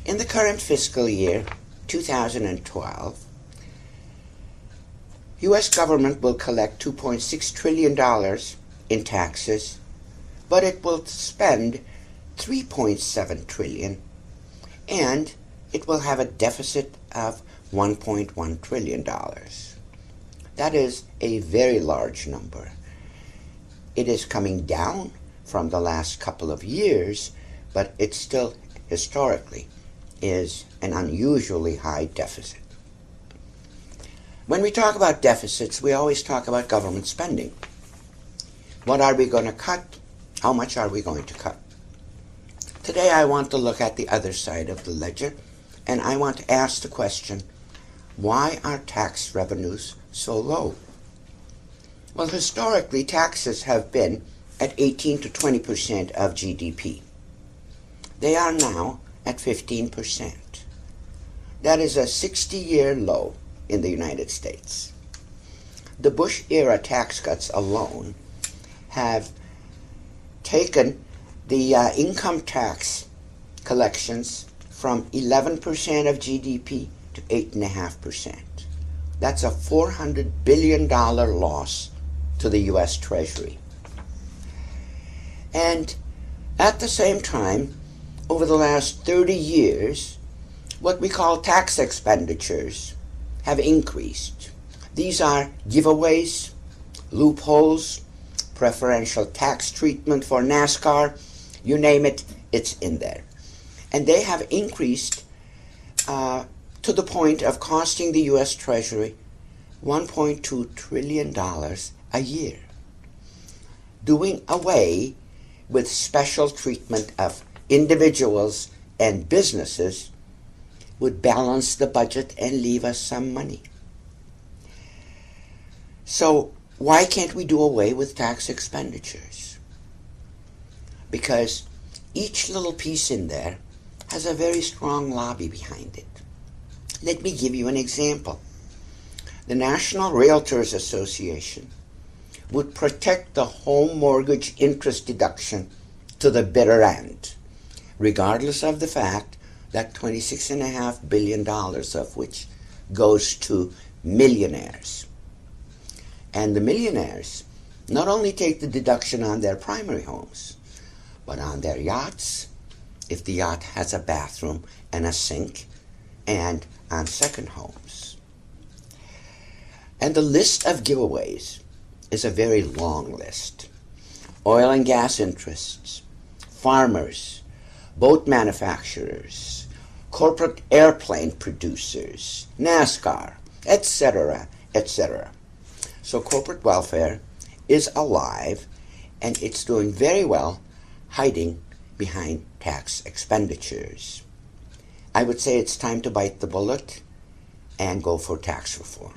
In the current fiscal year, 2012, U.S. government will collect $2.6 trillion in taxes, but it will spend $3.7 trillion, and it will have a deficit of $1.1 trillion. That is a very large number. It is coming down from the last couple of years, but it still historically is an unusually high deficit. When we talk about deficits, we always talk about government spending. What are we going to cut? How much are we going to cut? Today I want to look at the other side of the ledger, and I want to ask the question, why are tax revenues so low? Well, historically, taxes have been at 18 to 20% of GDP. They are now at 15%. That is a 60-year low in the United States. The Bush-era tax cuts alone have taken the income tax collections from 11% of GDP to 8.5%. That's a $400 billion loss to the U.S. Treasury. And at the same time, over the last 30 years, what we call tax expenditures have increased. These are giveaways, loopholes, preferential tax treatment for NASCAR, you name it, it's in there. And they have increased to the point of costing the U.S. Treasury $1.2 trillion a year, doing away with special treatment of individuals and businesses would balance the budget and leave us some money. So why can't we do away with tax expenditures? Because each little piece in there has a very strong lobby behind it. Let me give you an example. The National Realtors Association would protect the home mortgage interest deduction to the bitter end, regardless of the fact that $26.5 billion of which goes to millionaires. And the millionaires not only take the deduction on their primary homes, but on their yachts, if the yacht has a bathroom and a sink, and on second homes. And the list of giveaways is a very long list. Oil and gas interests, farmers, boat manufacturers, corporate airplane producers, NASCAR, etc., etc. So corporate welfare is alive, and it's doing very well hiding behind tax expenditures. I would say it's time to bite the bullet and go for tax reform.